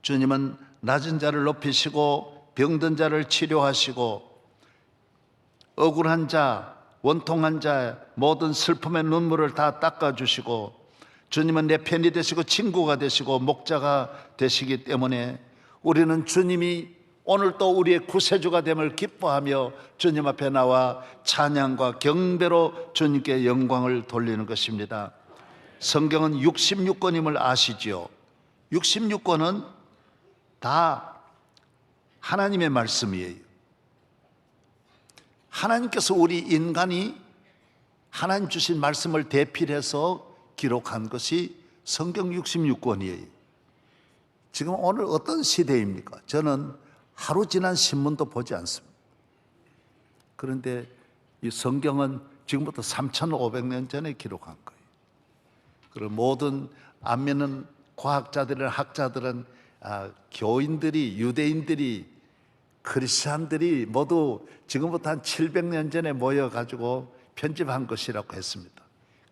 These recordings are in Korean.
주님은 낮은 자를 높이시고 병든 자를 치료하시고 억울한 자, 원통한 자 모든 슬픔의 눈물을 다 닦아주시고 주님은 내 편이 되시고 친구가 되시고 목자가 되시기 때문에 우리는 주님이 오늘 또 우리의 구세주가 됨을 기뻐하며 주님 앞에 나와 찬양과 경배로 주님께 영광을 돌리는 것입니다. 성경은 66권임을 아시지요? 66권은 다 하나님의 말씀이에요. 하나님께서 우리 인간이 하나님 주신 말씀을 대필해서 기록한 것이 성경 66권이에요. 지금 오늘 어떤 시대입니까? 저는 하루 지난 신문도 보지 않습니다. 그런데 이 성경은 지금부터 3,500년 전에 기록한 거예요. 그리고 모든 안 믿는 과학자들이나 학자들은 교인들이, 유대인들이, 크리스찬들이 모두 지금부터 한 700년 전에 모여가지고 편집한 것이라고 했습니다.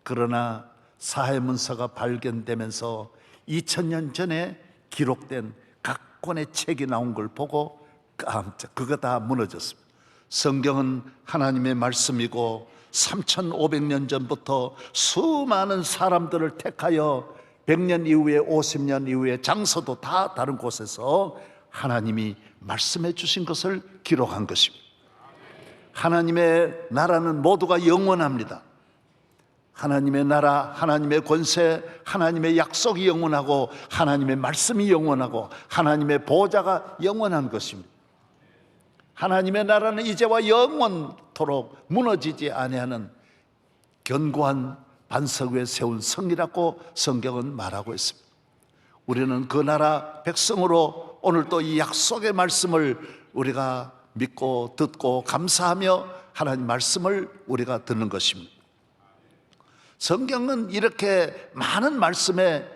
그러나 사해문서가 발견되면서 2000년 전에 기록된 각 권의 책이 나온 걸 보고 깜짝, 그거 다 무너졌습니다. 성경은 하나님의 말씀이고 3500년 전부터 수많은 사람들을 택하여 100년 이후에 50년 이후에 장소도 다 다른 곳에서 하나님이 말씀해 주신 것을 기록한 것입니다. 하나님의 나라는 모두가 영원합니다. 하나님의 나라, 하나님의 권세, 하나님의 약속이 영원하고 하나님의 말씀이 영원하고 하나님의 보좌가 영원한 것입니다. 하나님의 나라는 이제와 영원토록 무너지지 아니하는 견고한 반석 위에 세운 성이라고 성경은 말하고 있습니다. 우리는 그 나라 백성으로 오늘 또 이 약속의 말씀을 우리가 믿고 듣고 감사하며 하나님 말씀을 우리가 듣는 것입니다. 성경은 이렇게 많은 말씀의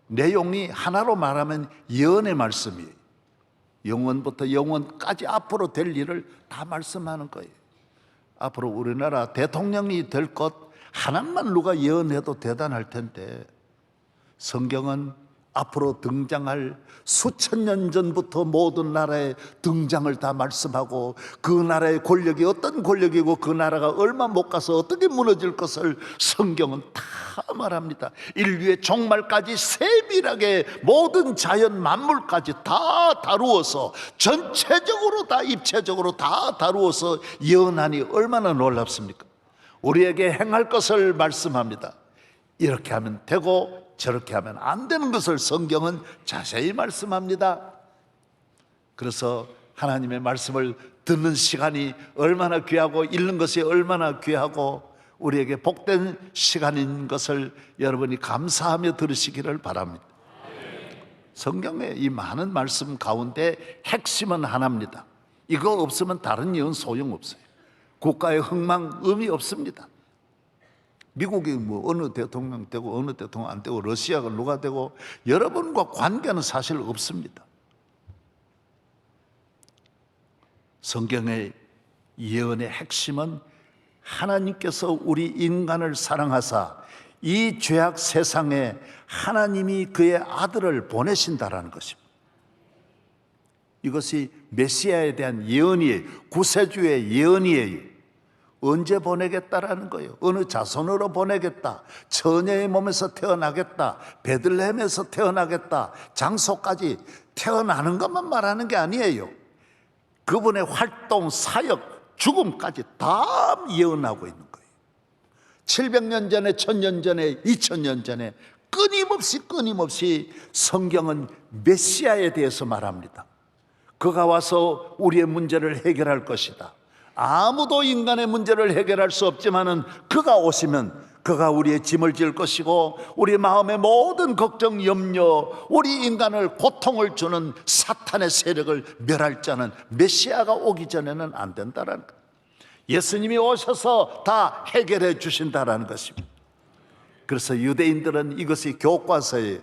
내용이 하나로 말하면 예언의 말씀이에요. 영원부터 영원까지 앞으로 될 일을 다 말씀하는 거예요. 앞으로 우리나라 대통령이 될 것 하나만 누가 예언해도 대단할 텐데 성경은 앞으로 등장할 수천 년 전부터 모든 나라의 등장을 다 말씀하고 그 나라의 권력이 어떤 권력이고 그 나라가 얼마 못 가서 어떻게 무너질 것을 성경은 다 말합니다. 인류의 종말까지 세밀하게 모든 자연 만물까지 다 다루어서 전체적으로 다 입체적으로 다 다루어서 예언하니 얼마나 놀랍습니까? 우리에게 행할 것을 말씀합니다. 이렇게 하면 되고 저렇게 하면 안 되는 것을 성경은 자세히 말씀합니다. 그래서 하나님의 말씀을 듣는 시간이 얼마나 귀하고 읽는 것이 얼마나 귀하고 우리에게 복된 시간인 것을 여러분이 감사하며 들으시기를 바랍니다. 성경의 이 많은 말씀 가운데 핵심은 하나입니다. 이거 없으면 다른 예언 소용없어요. 국가의 흥망 의미 없습니다. 미국이 뭐 어느 대통령 되고 어느 대통령 안 되고 러시아가 누가 되고 여러분과 관계는 사실 없습니다. 성경의 예언의 핵심은 하나님께서 우리 인간을 사랑하사 이 죄악 세상에 하나님이 그의 아들을 보내신다라는 것입니다. 이것이 메시아에 대한 예언이에요. 구세주의 예언이에요. 언제 보내겠다라는 거예요. 어느 자손으로 보내겠다, 처녀의 몸에서 태어나겠다, 베들레헴에서 태어나겠다, 장소까지 태어나는 것만 말하는 게 아니에요. 그분의 활동, 사역, 죽음까지 다 예언하고 있는 거예요. 700년 전에, 1000년 전에, 2000년 전에 끊임없이 성경은 메시아에 대해서 말합니다. 그가 와서 우리의 문제를 해결할 것이다. 아무도 인간의 문제를 해결할 수 없지만은 그가 오시면 그가 우리의 짐을 질 것이고 우리 마음의 모든 걱정, 염려, 우리 인간을 고통을 주는 사탄의 세력을 멸할 자는 메시아가 오기 전에는 안 된다라는 거예요. 예수님이 오셔서 다 해결해 주신다라는 것입니다. 그래서 유대인들은 이것이 교과서예요.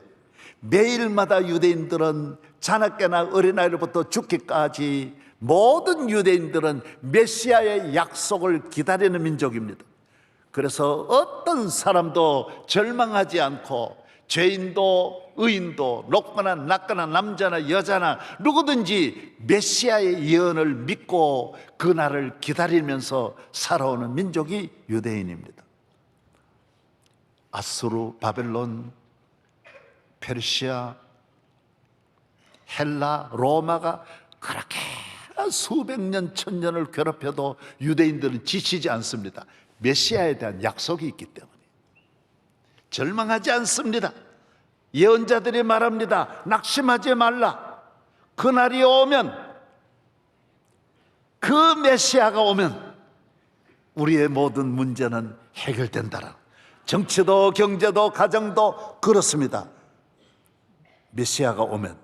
매일마다 유대인들은 자나깨나 어린아이로부터 죽기까지 모든 유대인들은 메시아의 약속을 기다리는 민족입니다. 그래서 어떤 사람도 절망하지 않고 죄인도 의인도 높거나 낮거나 남자나 여자나 누구든지 메시아의 예언을 믿고 그날을 기다리면서 살아오는 민족이 유대인입니다. 아수르, 바벨론, 페르시아, 헬라, 로마가 그렇게 수백 년, 천년을 괴롭혀도 유대인들은 지치지 않습니다. 메시아에 대한 약속이 있기 때문에 절망하지 않습니다. 예언자들이 말합니다. 낙심하지 말라. 그날이 오면, 그 메시아가 오면 우리의 모든 문제는 해결된다라. 정치도 경제도 가정도 그렇습니다. 메시아가 오면,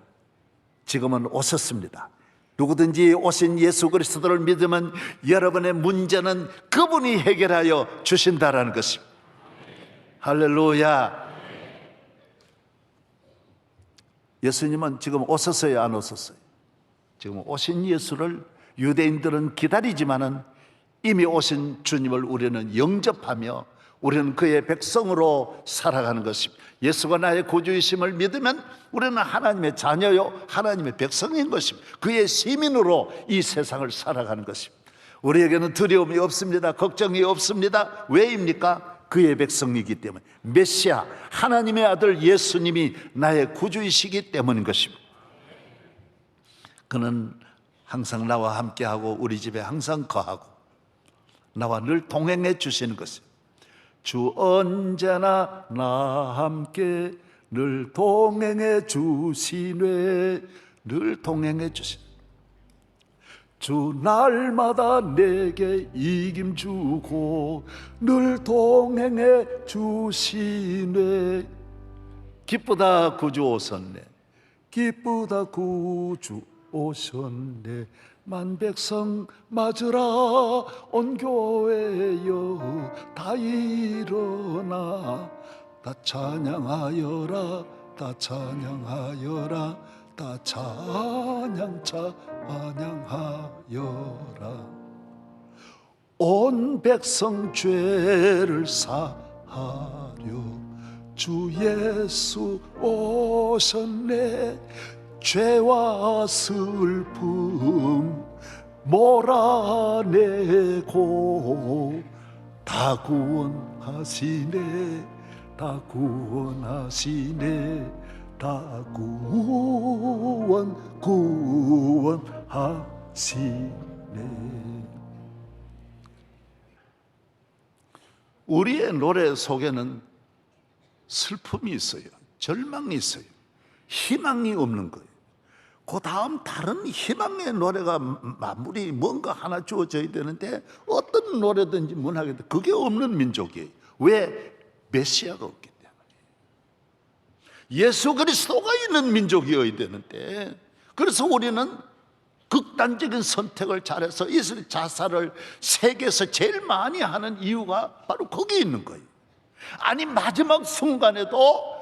지금은 오셨습니다. 누구든지 오신 예수 그리스도를 믿으면 여러분의 문제는 그분이 해결하여 주신다라는 것입니다. 할렐루야. 예수님은 지금 오셨어요, 안 오셨어요? 지금 오신 예수를 유대인들은 기다리지만은 이미 오신 주님을 우리는 영접하며 우리는 그의 백성으로 살아가는 것입니다. 예수가 나의 구주이심을 믿으면 우리는 하나님의 자녀요 하나님의 백성인 것입니다. 그의 시민으로 이 세상을 살아가는 것입니다. 우리에게는 두려움이 없습니다. 걱정이 없습니다. 왜입니까? 그의 백성이기 때문에. 메시아 하나님의 아들 예수님이 나의 구주이시기 때문인 것입니다. 그는 항상 나와 함께하고 우리 집에 항상 거하고 나와 늘 동행해 주시는 것입니다. 주 언제나 나와 함께 늘 동행해 주시네. 늘 동행해 주시네. 주 날마다 내게 이김 주고 늘 동행해 주시네. 기쁘다 구주 오셨네. 기쁘다 구주 오셨네. 만백성 맞으라 온 교회여 다 일어나 다 찬양하여라 다 찬양하여라 다 찬양하여라. 온 백성 죄를 사하려 주 예수 오셨네. 죄와 슬픔 몰아내고 다 구원하시네. 다 구원하시네. 다 구원하시네. 우리의 노래 속에는 슬픔이 있어요. 절망이 있어요. 희망이 없는 거예요. 그 다음 다른 희망의 노래가 마무리 뭔가 하나 주어져야 되는데 어떤 노래든지 문학에도 그게 없는 민족이에요. 왜? 메시아가 없기 때문에. 예수 그리스도가 있는 민족이어야 되는데, 그래서 우리는 극단적인 선택을 잘해서 이스라엘 자살을 세계에서 제일 많이 하는 이유가 바로 거기에 있는 거예요. 아니 마지막 순간에도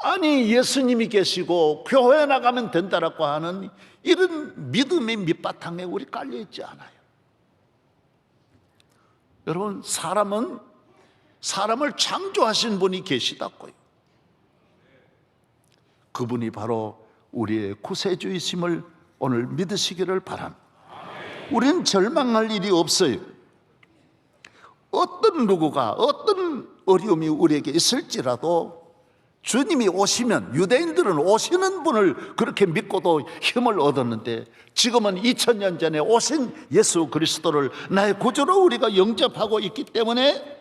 아니 예수님이 계시고 교회 나가면 된다라고 하는 이런 믿음의 밑바탕에 우리 깔려있지 않아요. 여러분, 사람은 사람을 창조하신 분이 계시다고요. 그분이 바로 우리의 구세주이심을 오늘 믿으시기를 바랍니다. 우리는 절망할 일이 없어요. 어떤 누구가 어떤 어려움이 우리에게 있을지라도 주님이 오시면, 유대인들은 오시는 분을 그렇게 믿고도 힘을 얻었는데 지금은 2000년 전에 오신 예수 그리스도를 나의 구주로 우리가 영접하고 있기 때문에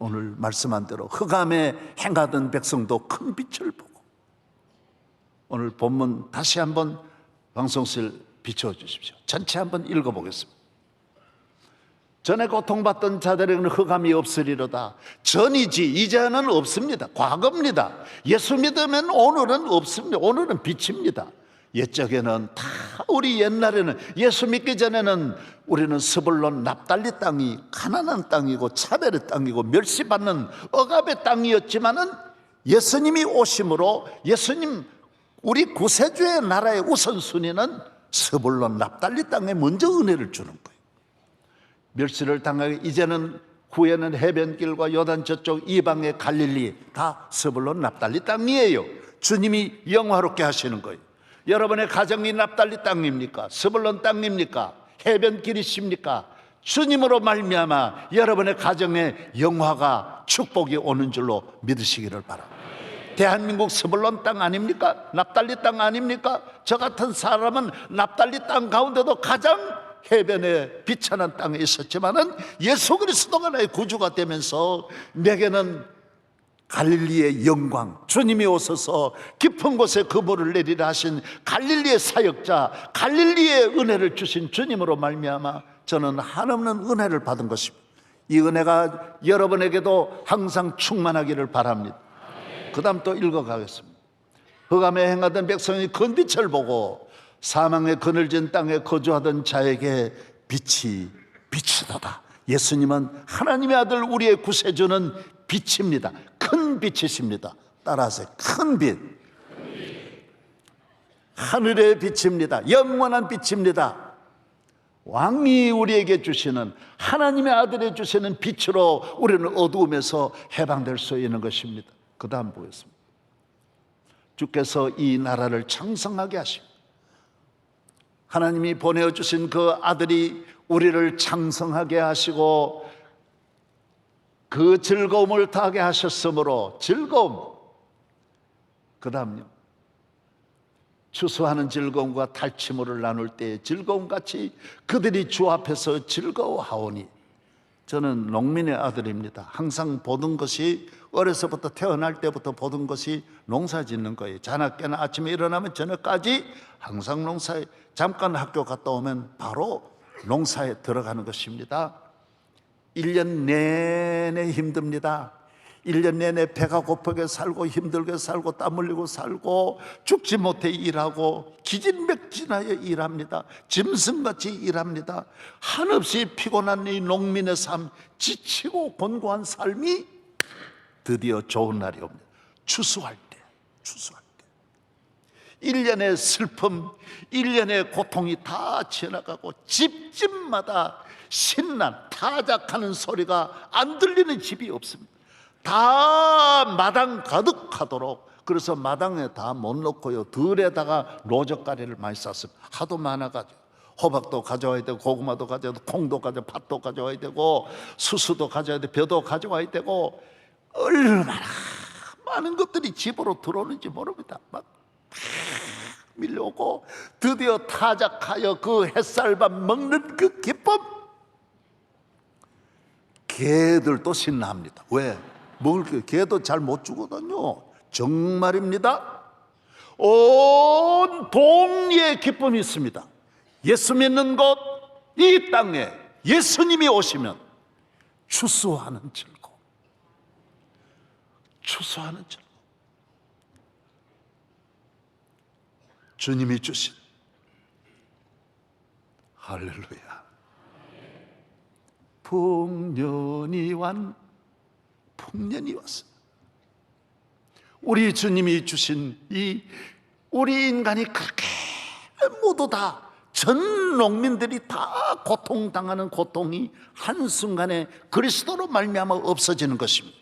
오늘 말씀한 대로 흑암에 행하던 백성도 큰 빛을 보고, 오늘 본문 다시 한번 방송실 비춰 주십시오. 전체 한번 읽어보겠습니다. 전에 고통받던 자들에게는 흑암이 없으리로다. 전이지 이제는 없습니다. 과거입니다. 예수 믿으면 오늘은 없습니다. 오늘은 빛입니다. 옛적에는 다 우리 옛날에는 예수 믿기 전에는 우리는 스불론 납달리 땅이 가난한 땅이고 차별의 땅이고 멸시받는 억압의 땅이었지만은 예수님이 오심으로 예수님 우리 구세주의 나라의 우선순위는 스불론 납달리 땅에 먼저 은혜를 주는 거예요. 멸시를 당하게 이제는 후에는 해변길과 요단 저쪽 이방의 갈릴리 다 스불론 납달리 땅이에요. 주님이 영화롭게 하시는 거예요. 여러분의 가정이 납달리 땅입니까? 스불론 땅입니까? 해변길이십니까? 주님으로 말미암아 여러분의 가정에 영화가 축복이 오는 줄로 믿으시기를 바랍니다. 대한민국 스불론 땅 아닙니까? 납달리 땅 아닙니까? 저 같은 사람은 납달리 땅 가운데도 가장 해변에 비천한 땅에 있었지만은 예수 그리스도가 나의 구주가 되면서 내게는 갈릴리의 영광, 주님이 오셔서 깊은 곳에 그물을 내리라 하신 갈릴리의 사역자, 갈릴리의 은혜를 주신 주님으로 말미암아 저는 한없는 은혜를 받은 것입니다. 이 은혜가 여러분에게도 항상 충만하기를 바랍니다. 그 다음 또 읽어가겠습니다. 흑암에 행하던 백성이 큰 빛을 보고 사망의 그늘진 땅에 거주하던 자에게 빛이 비치도다. 예수님은 하나님의 아들 우리의 구세주는 빛입니다. 큰 빛이십니다. 따라하세요. 큰 빛. 하늘의 빛입니다. 영원한 빛입니다. 왕이 우리에게 주시는, 하나님의 아들이 주시는 빛으로 우리는 어두움에서 해방될 수 있는 것입니다. 그 다음 보겠습니다. 주께서 이 나라를 창성하게 하십니다. 하나님이 보내주신 그 아들이 우리를 창성하게 하시고 그 즐거움을 다하게 하셨으므로 즐거움. 그 다음요. 추수하는 즐거움과 탈취물을 나눌 때의 즐거움같이 그들이 주 앞에서 즐거워하오니. 저는 농민의 아들입니다. 항상 보던 것이, 어려서부터 태어날 때부터 보던 것이 농사 짓는 거예요. 자나깨나 아침에 일어나면 저녁까지 항상 농사에, 잠깐 학교 갔다 오면 바로 농사에 들어가는 것입니다. 1년 내내 힘듭니다. 1년 내내 배가 고프게 살고 힘들게 살고 땀 흘리고 살고 죽지 못해 일하고 기진맥진하여 일합니다. 짐승같이 일합니다. 한없이 피곤한 이 농민의 삶, 지치고 곤고한 삶이 드디어 좋은 날이 옵니다. 추수할 때. 1년의 슬픔, 1년의 고통이 다 지나가고 집집마다 신난 타작하는 소리가 안 들리는 집이 없습니다. 다 마당 가득하도록. 그래서 마당에 다 못 넣고요, 들에다가 로젓가리를 많이 쌌습니다. 하도 많아가지고 호박도 가져와야 되고 고구마도 가져와야 되고 콩도 가져와, 팥도 가져와야 되고 수수도 가져와야 되고 벼도 가져와야 되고 얼마나 많은 것들이 집으로 들어오는지 모릅니다. 막 밀려오고 드디어 타작하여 그 햇살밥 먹는 그 기쁨, 개들도 신나합니다. 왜? 먹을 게, 개도 잘 못 주거든요. 정말입니다. 온 동리에 기쁨이 있습니다. 예수 믿는 곳, 이 땅에 예수님이 오시면 추수하는 즐거움, 추수하는 즐거움. 주님이 주신, 할렐루야. 풍년이 왔어. 우리 주님이 주신 이 우리 인간이 그렇게 모두 다, 전 농민들이 다 고통당하는 고통이 한순간에 그리스도로 말미암아 없어지는 것입니다.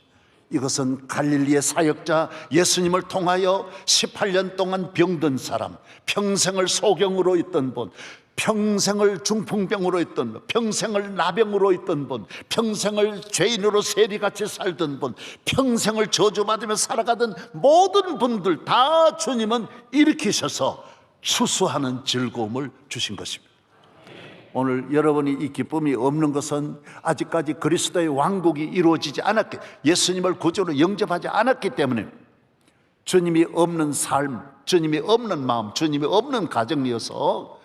이것은 갈릴리의 사역자 예수님을 통하여 18년 동안 병든 사람, 평생을 소경으로 있던 분, 평생을 중풍병으로 있던 분, 평생을 나병으로 있던 분, 평생을 죄인으로 세리같이 살던 분, 평생을 저주받으며 살아가던 모든 분들 다 주님은 일으키셔서 추수하는 즐거움을 주신 것입니다. 오늘 여러분이 이 기쁨이 없는 것은 아직까지 그리스도의 왕국이 이루어지지 않았기, 예수님을 구주로 영접하지 않았기 때문에, 주님이 없는 삶, 주님이 없는 마음, 주님이 없는 가정이어서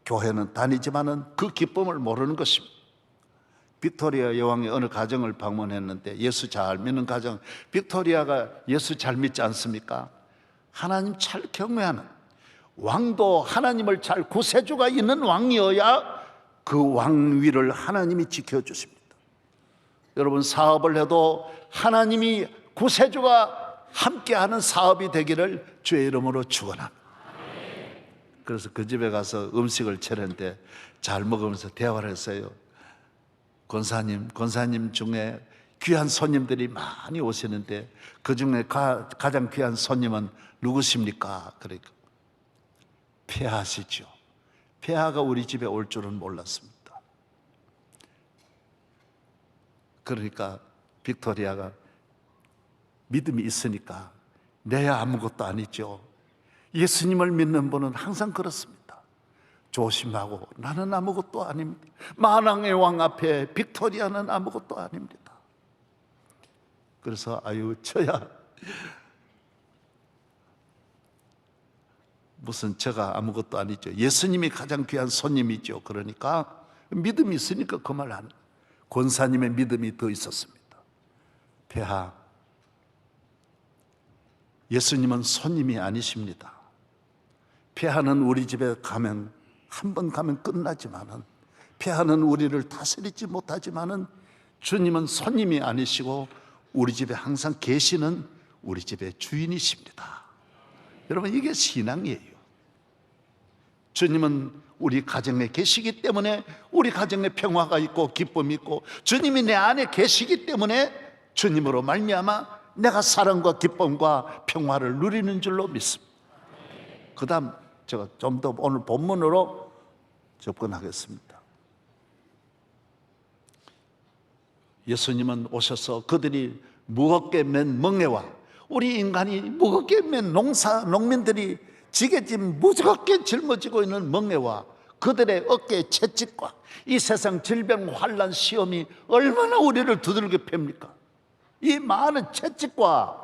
교회는 다니지만은 그 기쁨을 모르는 것입니다. 빅토리아 여왕이 어느 가정을 방문했는데, 예수 잘 믿는 가정, 빅토리아가 예수 잘 믿지 않습니까? 하나님 잘 경외하는, 왕도 하나님을 잘, 구세주가 있는 왕이어야 그 왕위를 하나님이 지켜주십니다. 여러분, 사업을 해도 하나님이, 구세주가 함께하는 사업이 되기를 주의 이름으로 축원합니다. 그래서 그 집에 가서 음식을 차렸는데 잘 먹으면서 대화를 했어요. 권사님 중에 귀한 손님들이 많이 오시는데 그 중에 가장 귀한 손님은 누구십니까? 그러니까 폐하시죠. 폐하가 우리 집에 올 줄은 몰랐습니다. 그러니까 빅토리아가 믿음이 있으니까 내야 아무것도 아니죠. 예수님을 믿는 분은 항상 그렇습니다. 조심하고 나는 아무것도 아닙니다. 만왕의 왕 앞에 빅토리아는 아무것도 아닙니다. 그래서 아유 저야 무슨 제가 아무것도 아니죠. 예수님이 가장 귀한 손님이죠. 그러니까 믿음이 있으니까 그 말 안. 권사님의 믿음이 더 있었습니다. 폐하, 예수님은 손님이 아니십니다. 폐하는 우리 집에 가면 한 번 가면 끝나지만은, 폐하는 우리를 다스리지 못하지만은 주님은 손님이 아니시고 우리 집에 항상 계시는 우리 집의 주인이십니다. 여러분, 이게 신앙이에요. 주님은 우리 가정에 계시기 때문에 우리 가정에 평화가 있고 기쁨이 있고, 주님이 내 안에 계시기 때문에 주님으로 말미암아 내가 사랑과 기쁨과 평화를 누리는 줄로 믿습니다. 그 다음 제가 좀 더 오늘 본문으로 접근하겠습니다. 예수님은 오셔서 그들이 무겁게 맨 멍에와, 우리 인간이 무겁게 맨 농민들이 지게짐 무겁게 짊어지고 있는 멍에와 그들의 어깨의 채찍과 이 세상 질병, 환난, 시험이 얼마나 우리를 두들겨 팹니까? 이 많은 채찍과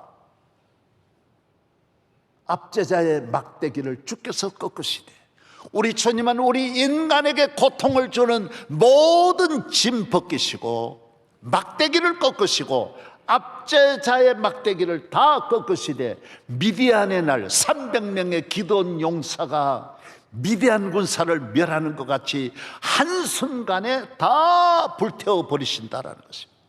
압제자의 막대기를 주께서 꺾으시되, 우리 주님은 우리 인간에게 고통을 주는 모든 짐 벗기시고 막대기를 꺾으시고 압제자의 막대기를 다 꺾으시되, 미디안의 날 300명의 기도원 용사가 미디안 군사를 멸하는 것 같이 한순간에 다 불태워 버리신다라는 것입니다.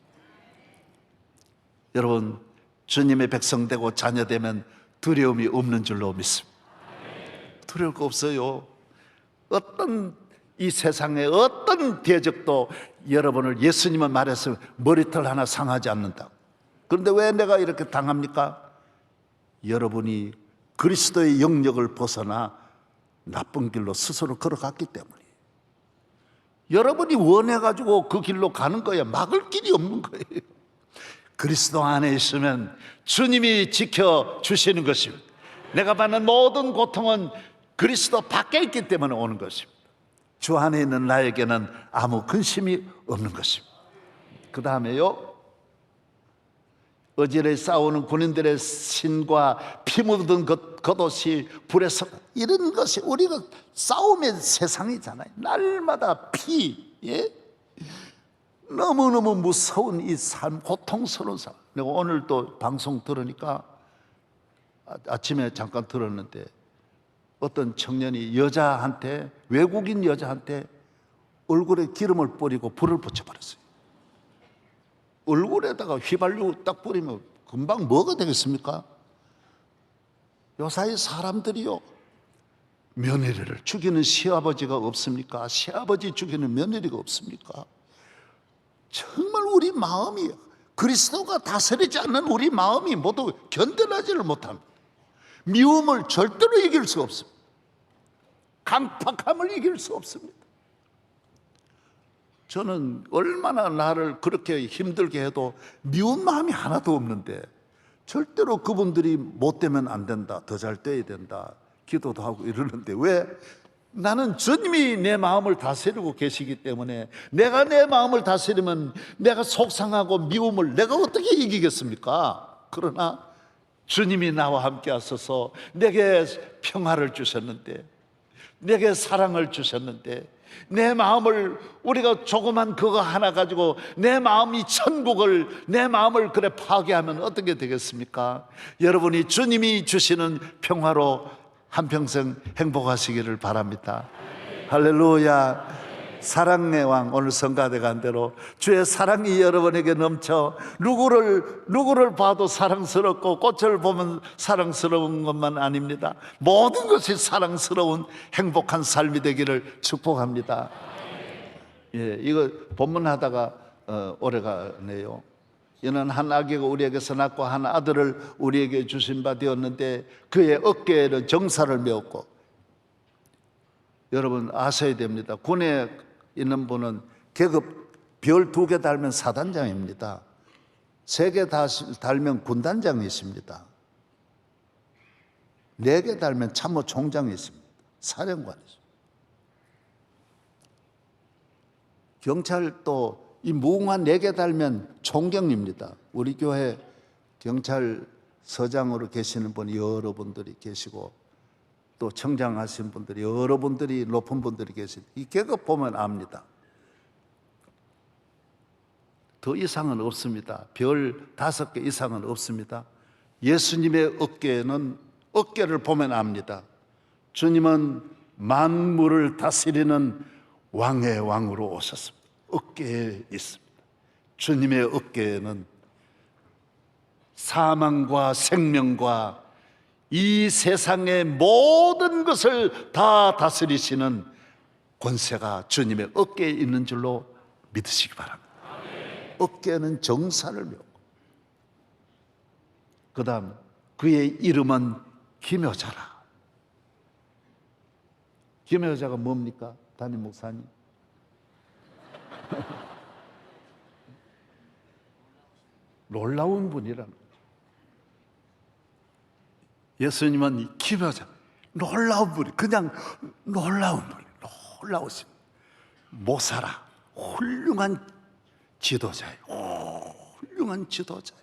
여러분, 주님의 백성 되고 자녀 되면 두려움이 없는 줄로 믿습니다. 두려울 거 없어요. 어떤 이 세상의 어떤 대적도 여러분을, 예수님은 말했으면 머리털 하나 상하지 않는다. 그런데 왜 내가 이렇게 당합니까? 여러분이 그리스도의 영역을 벗어나 나쁜 길로 스스로 걸어갔기 때문이에요. 여러분이 원해가지고 그 길로 가는 거야. 막을 길이 없는 거예요. 그리스도 안에 있으면 주님이 지켜주시는 것입니다. 내가 받는 모든 고통은 그리스도 밖에 있기 때문에 오는 것입니다. 주 안에 있는 나에게는 아무 근심이 없는 것입니다. 그 다음에요, 어지러이 싸우는 군인들의 신과 피 묻은 겉옷이 불에서, 이런 것이 우리가 싸움의 세상이잖아요. 날마다 피, 예? 너무너무 무서운 이 삶, 고통스러운 삶. 내가 오늘 또 방송 들으니까, 아침에 잠깐 들었는데 어떤 청년이 여자한테, 외국인 여자한테 얼굴에 기름을 뿌리고 불을 붙여버렸어요. 얼굴에다가 휘발유 딱 뿌리면 금방 뭐가 되겠습니까? 요사이 사람들이요, 며느리를 죽이는 시아버지가 없습니까? 시아버지 죽이는 며느리가 없습니까? 정말 우리 마음이, 그리스도가 다스리지 않는 우리 마음이 모두 견뎌내지를 못합니다. 미움을 절대로 이길 수 없습니다. 강팍함을 이길 수 없습니다. 저는 얼마나 나를 그렇게 힘들게 해도 미운 마음이 하나도 없는데, 절대로 그분들이 못 되면 안 된다, 더 잘 돼야 된다 기도도 하고 이러는데, 왜? 나는 주님이 내 마음을 다스리고 계시기 때문에, 내가 내 마음을 다스리면 내가 속상하고 미움을 내가 어떻게 이기겠습니까? 그러나 주님이 나와 함께 하셔서 내게 평화를 주셨는데, 내게 사랑을 주셨는데, 내 마음을, 우리가 조그만 그거 하나 가지고 내 마음이 천국을, 내 마음을 그래 파괴하면 어떻게 되겠습니까? 여러분이 주님이 주시는 평화로 한평생 행복하시기를 바랍니다. 할렐루야. 사랑의 왕, 오늘 성가대가 한 대로 주의 사랑이 여러분에게 넘쳐 누구를 봐도 사랑스럽고, 꽃을 보면 사랑스러운 것만 아닙니다. 모든 것이 사랑스러운 행복한 삶이 되기를 축복합니다. 예, 이거 본문 하다가 오래가네요. 이는 한 아기가 우리에게서 낳고 한 아들을 우리에게 주신 바 되었는데 그의 어깨에는 정사를 메었고, 여러분 아셔야 됩니다. 군에 있는 분은 계급 별 2개 달면 사단장입니다. 3개 달면 군단장이십니다. 4개 달면 참모총장이 있습니다. 사령관이 있습니다. 경찰도 이 무궁한 4개 달면 총경입니다. 우리 교회 경찰서장으로 계시는 분이 여러분들이 계시고, 또 청장하신 분들이 여러분들이 높은 분들이 계시고, 이 계급 보면 압니다. 더 이상은 없습니다. 별 5개 이상은 없습니다. 예수님의 어깨를 보면 압니다. 주님은 만물을 다스리는 왕의 왕으로 오셨습니다. 어깨에 있습니다. 주님의 어깨에는 사망과 생명과 이 세상의 모든 것을 다 다스리시는 권세가 주님의 어깨에 있는 줄로 믿으시기 바랍니다. 어깨에는 정사를 메고, 그 다음 그의 이름은 기묘자라. 기묘자가 뭡니까? 담임 목사님, 놀라운 분이라는 거예요. 예수님은 기묘자, 놀라운 분이, 그냥 놀라운 분이, 놀라우신 모사라, 훌륭한 지도자예요. 훌륭한 지도자예요.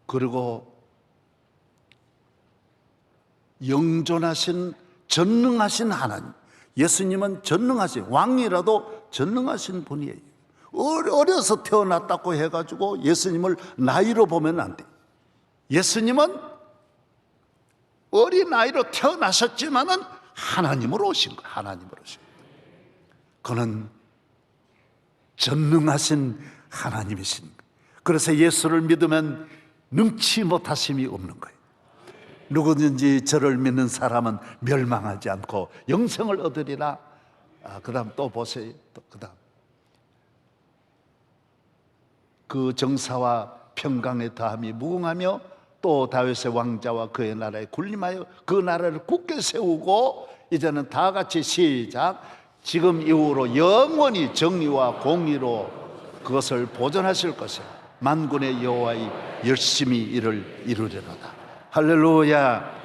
그리고 영존하신 전능하신 하나님, 예수님은 전능하신, 왕이라도 전능하신 분이에요. 어려서 태어났다고 해가지고 예수님을 나이로 보면 안 돼. 예수님은 어린 나이로 태어나셨지만은 하나님으로 오신 거예요. 하나님으로 오신 거예요. 그는 전능하신 하나님이신 거예요. 그래서 예수를 믿으면 능치 못하심이 없는 거예요. 누구든지 저를 믿는 사람은 멸망하지 않고 영생을 얻으리라. 그 다음 또 보세요. 그 다음 그 정사와 평강의 다함이 무궁하며 또 다윗의 왕자와 그의 나라에 군림하여 그 나라를 굳게 세우고, 이제는 다 같이 시작. 지금 이후로 영원히 정의와 공의로 그것을 보존하실 것이라. 만군의 여호와의 열심히 이를 이루리로다. 할렐루야.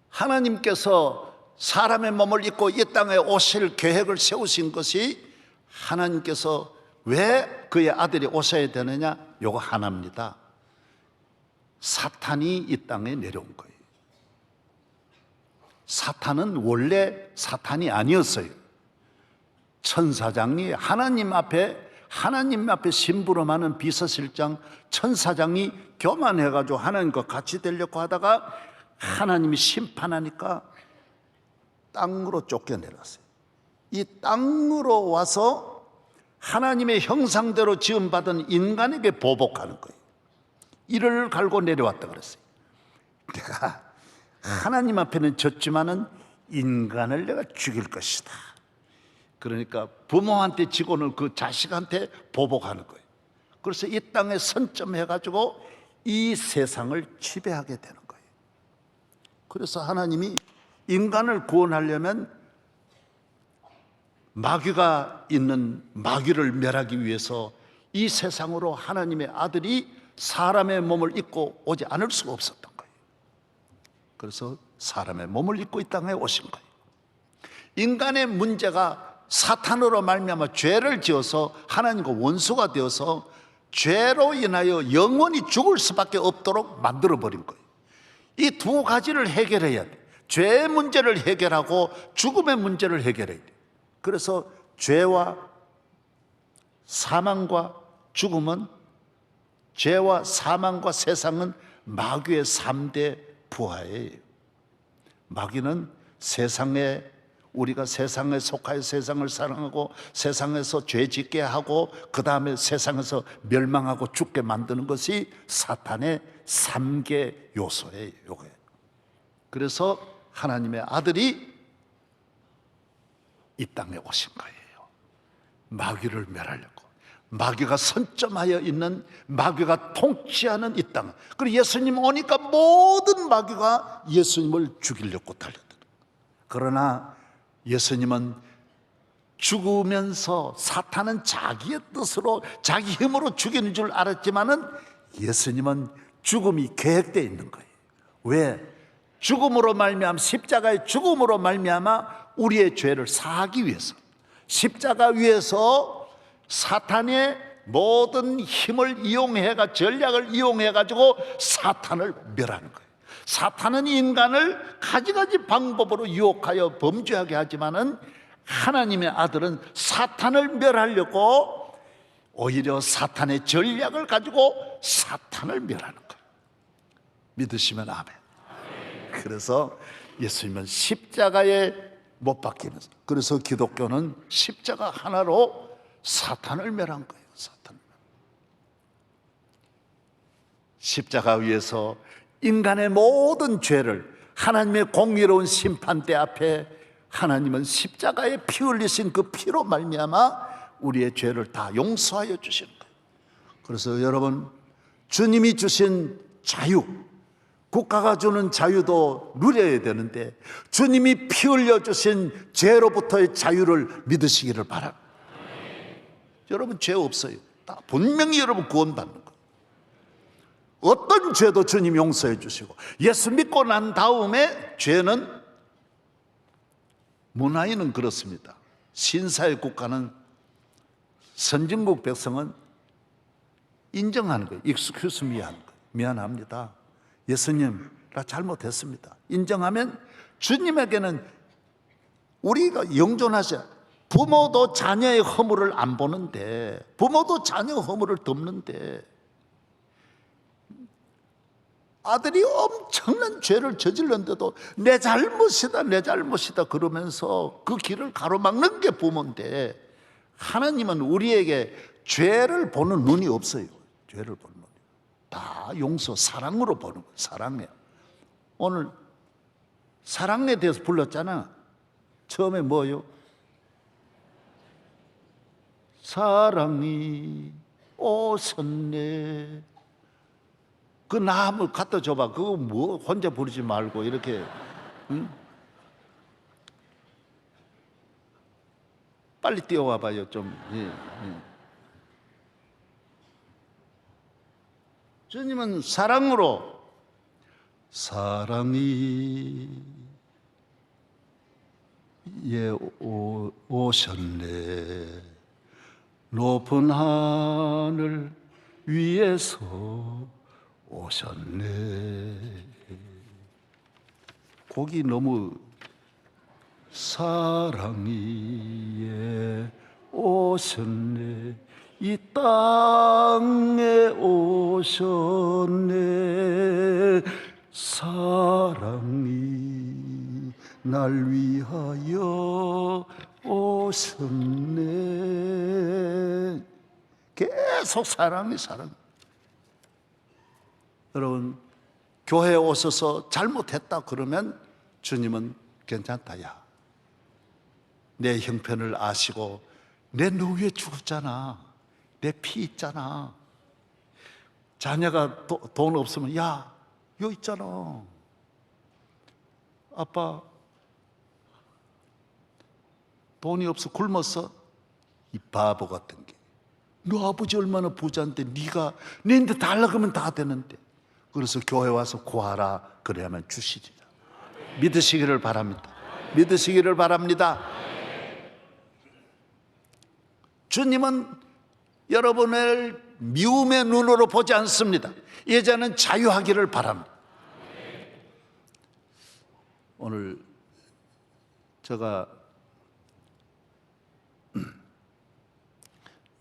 하나님께서 사람의 몸을 입고 이 땅에 오실 계획을 세우신 것이, 하나님께서 왜 그의 아들이 오셔야 되느냐? 요거 하나입니다. 사탄이 이 땅에 내려온 거예요. 사탄은 원래 사탄이 아니었어요. 천사장이 하나님 앞에 심부름하는 비서실장 천사장이 교만해가지고 하나님과 같이 되려고 하다가 하나님이 심판하니까 땅으로 쫓겨내렸어요. 이 땅으로 와서 하나님의 형상대로 지음받은 인간에게 보복하는 거예요. 이를 갈고 내려왔다 그랬어요. 내가 하나님 앞에는 졌지만은 인간을 내가 죽일 것이다. 그러니까 부모한테 지고는 그 자식한테 보복하는 거예요. 그래서 이 땅에 선점해가지고 이 세상을 지배하게 되는 거예요. 그래서 하나님이 인간을 구원하려면 마귀가 있는 마귀를 멸하기 위해서 이 세상으로 하나님의 아들이 사람의 몸을 입고 오지 않을 수가 없었던 거예요. 그래서 사람의 몸을 입고 이 땅에 오신 거예요. 인간의 문제가 사탄으로 말미암아 죄를 지어서 하나님과 원수가 되어서 죄로 인하여 영원히 죽을 수밖에 없도록 만들어버린 거예요. 이 두 가지를 해결해야 돼. 죄의 문제를 해결하고 죽음의 문제를 해결해야 돼. 그래서 죄와 사망과 죽음은, 죄와 사망과 세상은 마귀의 3대 부하예요. 마귀는 세상에, 우리가 세상에 속하여 세상을 사랑하고 세상에서 죄 짓게 하고 그 다음에 세상에서 멸망하고 죽게 만드는 것이 사탄의 3개 요소예요. 요거예요. 그래서 하나님의 아들이 이 땅에 오신 거예요. 마귀를 멸하려고. 마귀가 선점하여 있는, 마귀가 통치하는 이 땅. 그리고 예수님 오니까 모든 마귀가 예수님을 죽이려고 달려들어요. 그러나 예수님은 죽으면서 사탄은 자기의 뜻으로 자기 힘으로 죽이는 줄 알았지만은 예수님은 죽음이 계획되어 있는 거예요. 왜? 죽음으로 말미암아, 십자가의 죽음으로 말미암아 우리의 죄를 사하기 위해서, 십자가 위에서 사탄의 모든 힘을 이용해가, 전략을 이용해가지고 사탄을 멸하는 거예요. 사탄은 인간을 가지가지 방법으로 유혹하여 범죄하게 하지만은 하나님의 아들은 사탄을 멸하려고 오히려 사탄의 전략을 가지고 사탄을 멸하는 거예요. 믿으시면 아멘. 그래서 예수님은 십자가에 못 박히면서, 그래서 기독교는 십자가 하나로 사탄을 멸한 거예요. 사탄을. 십자가 위에서 인간의 모든 죄를 하나님의 공의로운 심판대 앞에 하나님은 십자가에 피 흘리신 그 피로 말미암아 우리의 죄를 다 용서하여 주시는 거예요. 그래서 여러분, 주님이 주신 자유, 국가가 주는 자유도 누려야 되는데 주님이 피 흘려 주신 죄로부터의 자유를 믿으시기를 바랍니다. 여러분, 죄 없어요. 다 분명히 여러분 구원받는 거예요. 어떤 죄도 주님 용서해 주시고, 예수 믿고 난 다음에 죄는, 문화인은 그렇습니다. 신사의 국가는, 선진국 백성은 인정하는 거예요. excuse me 하는 거예요. 미안합니다. 예수님, 나 잘못했습니다. 인정하면 주님에게는 우리가 영존하셔. 부모도 자녀의 허물을 안 보는데, 부모도 자녀 허물을 덮는데, 아들이 엄청난 죄를 저질렀는데도 내 잘못이다, 내 잘못이다 그러면서 그 길을 가로막는 게 부모인데, 하나님은 우리에게 죄를 보는 눈이 없어요. 죄를 보는 눈이. 다 용서, 사랑으로 보는 거예요. 사랑해요. 오늘 사랑에 대해서 불렀잖아. 처음에 뭐요? 사랑이 오셨네. 그 나무 갖다 줘봐. 그거 뭐 혼자 부르지 말고 이렇게, 응? 빨리 뛰어와 봐요 좀. 예. 주님은 사랑으로, 사랑이 오셨네. 높은 하늘 위에서 오셨네. 곡이 너무, 사랑이 오셨네. 이 땅에 오셨네. 사랑이 날 위하여 오셨네. 계속 사랑이, 사랑. 여러분, 교회에 오셔서 잘못했다 그러면 주님은 괜찮다. 야, 내 형편을 아시고, 내 너 위에 죽었잖아. 내 피 있잖아. 자녀가 돈 없으면, 야, 여기 있잖아. 아빠 돈이 없어 굶었어. 이 바보 같은 게. 너 아버지 얼마나 부자인데 네가 너한테 달라 그러면 다 되는데. 그래서 교회 와서 구하라 그래야만 주시리라. 믿으시기를 바랍니다. 믿으시기를 바랍니다. 주님은 여러분을 미움의 눈으로 보지 않습니다. 이제는 자유하기를 바랍니다. 오늘 제가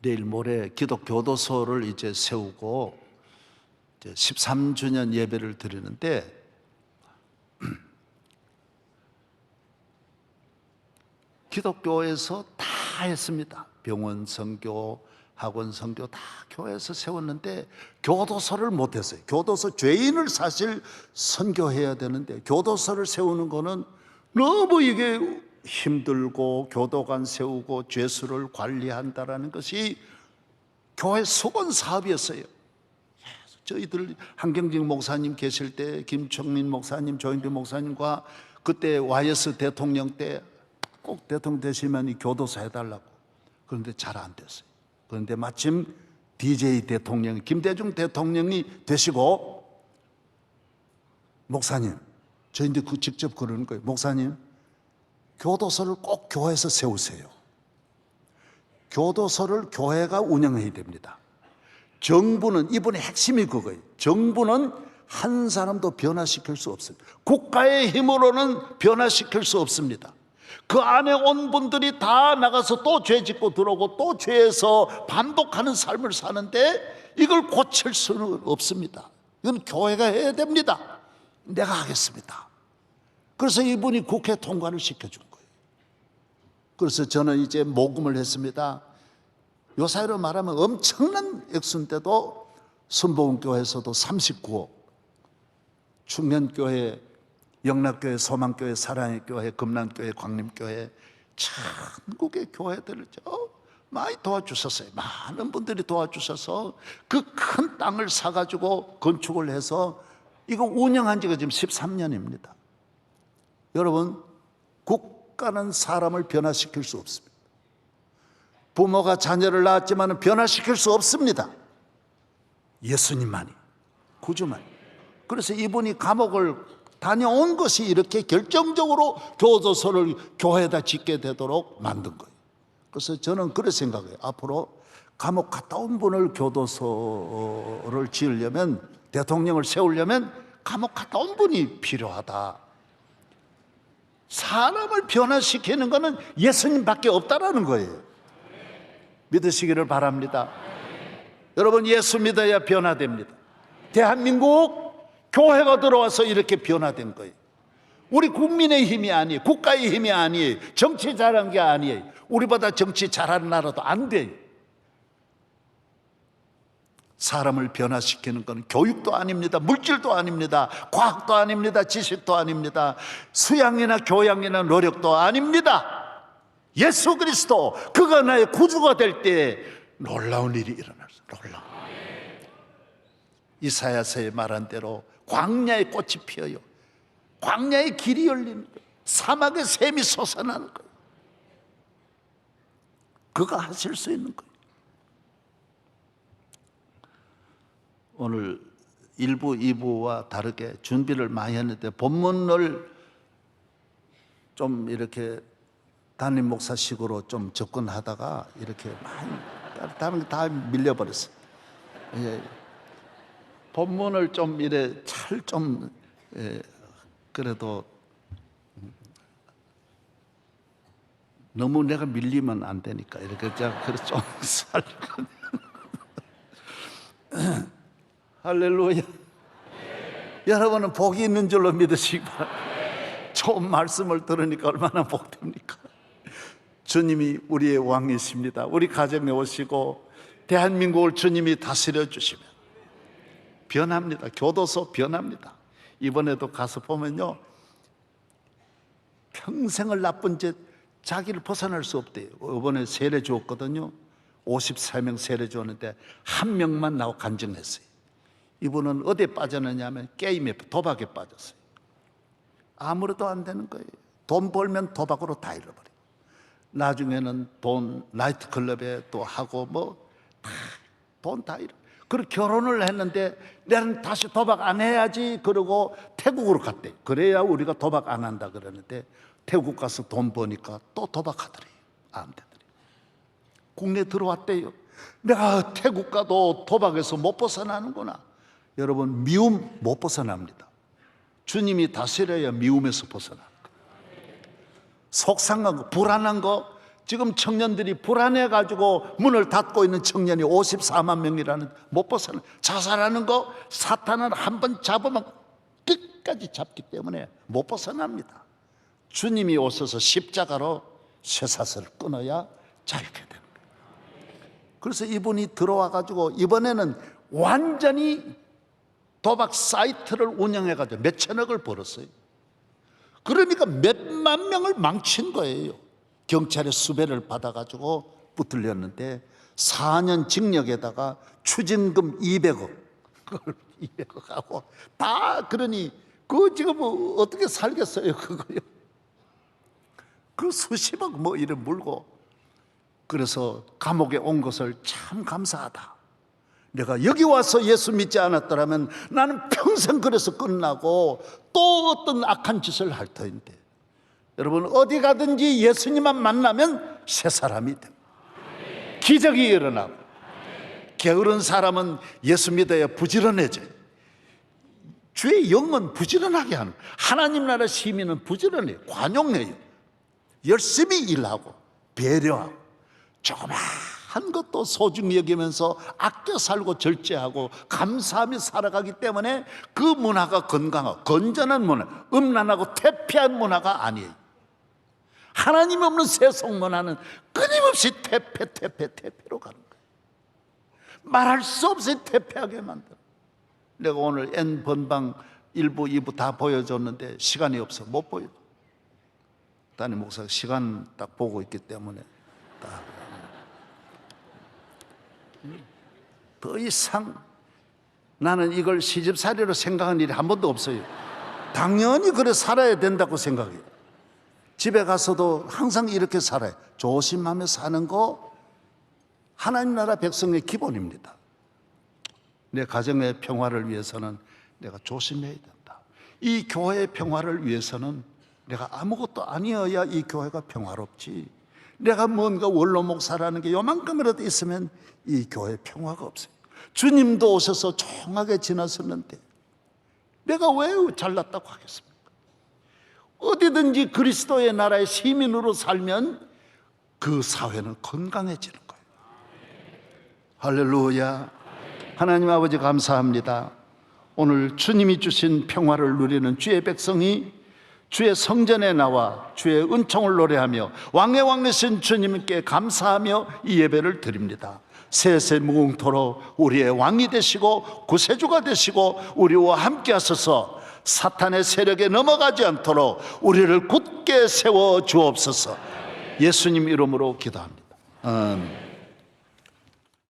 내일 모레 기독교도소를 이제 세우고 이제 13주년 예배를 드리는데, 기독교에서 다 했습니다. 병원 선교, 학원 선교 다 교회에서 세웠는데 교도소를 못했어요. 교도소 죄인을 사실 선교해야 되는데 교도소를 세우는 거는 너무 이게 힘들고 교도관 세우고 죄수를 관리한다라는 것이 교회 수건 사업이었어요. 저희들 한경직 목사님 계실 때 김청민 목사님, 조인대 목사님과 그때 YS 대통령 때 꼭 대통령 되시면 이 교도소 해달라고. 그런데 잘 안 됐어요. 그런데 마침 DJ 대통령, 김대중 대통령이 되시고 목사님, 저희들 직접 그러는 거예요. 목사님, 교도소를 꼭 교회에서 세우세요. 교도소를 교회가 운영해야 됩니다. 정부는, 이번에 핵심이 그거예요. 정부는 한 사람도 변화시킬 수 없습니다. 국가의 힘으로는 변화시킬 수 없습니다. 그 안에 온 분들이 다 나가서 또 죄 짓고 들어오고 또 죄에서 반복하는 삶을 사는데 이걸 고칠 수는 없습니다. 이건 교회가 해야 됩니다. 내가 하겠습니다. 그래서 이분이 국회 통과를 시켜준 거예요. 그래서 저는 이제 모금을 했습니다. 요 사이로 말하면 엄청난 액수인데도 순복음교회에서도 39억, 충년교회, 영락교회, 소망교회, 사랑의 교회, 금남교회, 광림교회, 전국의 교회들을 많이 도와주셨어요. 많은 분들이 도와주셔서 그 큰 땅을 사가지고 건축을 해서 이거 운영한 지가 지금 13년입니다. 여러분, 국가는 사람을 변화시킬 수 없습니다. 부모가 자녀를 낳았지만 변화시킬 수 없습니다. 예수님만이, 구주만이. 그래서 이분이 감옥을 다녀온 것이 이렇게 결정적으로 교도소를 교회에다 짓게 되도록 만든 거예요. 그래서 저는 그렇게 생각해요. 앞으로 감옥 갔다 온 분을 교도소를 지으려면, 대통령을 세우려면 감옥 갔다 온 분이 필요하다. 사람을 변화시키는 것은 예수님밖에 없다라는 거예요. 믿으시기를 바랍니다. 여러분, 예수 믿어야 변화됩니다. 대한민국 교회가 들어와서 이렇게 변화된 거예요. 우리 국민의 힘이 아니에요. 국가의 힘이 아니에요. 정치 잘한 게 아니에요. 우리보다 정치 잘하는 나라도 안 돼요. 사람을 변화시키는 건 교육도 아닙니다. 물질도 아닙니다. 과학도 아닙니다. 지식도 아닙니다. 수양이나 교양이나 노력도 아닙니다. 예수 그리스도, 그가 나의 구주가 될 때 놀라운 일이 일어났어요. 놀라운. 이사야서에 말한 대로 광야의 꽃이 피어요. 광야의 길이 열리는 거예요. 사막의 샘이 솟아나는 거예요. 그가 하실 수 있는 거예요. 오늘 1부, 2부와 다르게 준비를 많이 했는데 본문을 좀 이렇게 담임 목사식으로 좀 접근하다가 이렇게 많이 다른 게 다 밀려버렸어요. 예. 본문을 좀 이래 잘 좀 그래도 너무 내가 밀리면 안 되니까 이렇게 그래서 좀 살고. 할렐루야. 여러분은 복이 있는 줄로 믿으시기 바랍니다. 좋은 말씀을 들으니까 얼마나 복됩니까? 주님이 우리의 왕이십니다. 우리 가정에 오시고 대한민국을 주님이 다스려 주시면 변합니다. 교도소 변합니다. 이번에도 가서 보면요, 평생을 나쁜 죄 자기를 벗어날 수 없대요. 이번에 세례 주었거든요. 53명 세례 주었는데 한 명만 나와 간증했어요. 이분은 어디에 빠졌느냐면 게임에, 도박에 빠졌어요. 아무래도 안 되는 거예요. 돈 벌면 도박으로 다 잃어버려요. 나중에는 돈 나이트클럽에 또 하고 뭐 돈 다 잃어. 그리고 결혼을 했는데 나는 다시 도박 안 해야지 그러고 태국으로 갔대. 그래야 우리가 도박 안 한다 그러는데 태국 가서 돈 버니까 또 도박하더래요. 안 되더래요. 국내 들어왔대요. 내가 태국 가도 도박에서 못 벗어나는구나. 여러분, 미움 못 벗어납니다. 주님이 다스려야 미움에서 벗어나는 거예요. 속상한 거, 불안한 거, 지금 청년들이 불안해가지고 문을 닫고 있는 청년이 54만 명이라는, 못 벗어나. 자살하는 거, 사탄은 한 번 잡으면 끝까지 잡기 때문에 못 벗어납니다. 주님이 오셔서 십자가로 쇠사슬을 끊어야 자유게 됩니다. 그래서 이분이 들어와 가지고 이번에는 완전히 도박 사이트를 운영해 가지고 몇천억을 벌었어요. 그러니까 몇만 명을 망친 거예요. 경찰의 수배를 받아 가지고 붙들렸는데 4년 징역에다가 추징금 200억 그걸 200억 하고 다, 그러니 그 지금 뭐 어떻게 살겠어요 그거요. 그 수십억 뭐 이래 물고. 그래서 감옥에 온 것을 참 감사하다. 내가 여기 와서 예수 믿지 않았더라면 나는 평생 그래서 끝나고 또 어떤 악한 짓을 할 터인데, 여러분 어디 가든지 예수님만 만나면 새 사람이 됩니다. 기적이 일어나고, 게으른 사람은 예수 믿어야 부지런해져요. 주의 영은 부지런하게 하는, 하나님 나라 시민은 부지런해요. 관용해요. 열심히 일하고 배려하고 조그마한 것도 소중히 여기면서 아껴 살고 절제하고 감사하며 살아가기 때문에 그 문화가 건강하고 건전한 문화, 음란하고 퇴폐한 문화가 아니에요. 하나님 없는 세속 문화는 끊임없이 퇴폐로 가는 거예요. 말할 수 없이 퇴폐하게 만들어. 내가 오늘 N번방 1부, 2부 다 보여줬는데 시간이 없어 못 보여. 담임 목사가 시간 딱 보고 있기 때문에 더 이상 나는 이걸 시집살이로 생각한 일이 한 번도 없어요. 당연히 그래 살아야 된다고 생각해요. 집에 가서도 항상 이렇게 살아요. 조심하며 사는 거 하나님 나라 백성의 기본입니다. 내 가정의 평화를 위해서는 내가 조심해야 된다. 이 교회의 평화를 위해서는 내가 아무것도 아니어야 이 교회가 평화롭지, 내가 뭔가 원로 목사라는 게 요만큼이라도 있으면 이 교회에 평화가 없어요. 주님도 오셔서 조용하게 지나셨는데 내가 왜 잘났다고 하겠습니까? 어디든지 그리스도의 나라의 시민으로 살면 그 사회는 건강해지는 거예요. 할렐루야. 하나님 아버지 감사합니다. 오늘 주님이 주신 평화를 누리는 주의 백성이 주의 성전에 나와 주의 은총을 노래하며 왕의 왕 되신 주님께 감사하며 이 예배를 드립니다. 세세 무궁토록 우리의 왕이 되시고 구세주가 되시고 우리와 함께 하소서. 사탄의 세력에 넘어가지 않도록 우리를 굳게 세워 주옵소서. 예수님 이름으로 기도합니다. 아멘.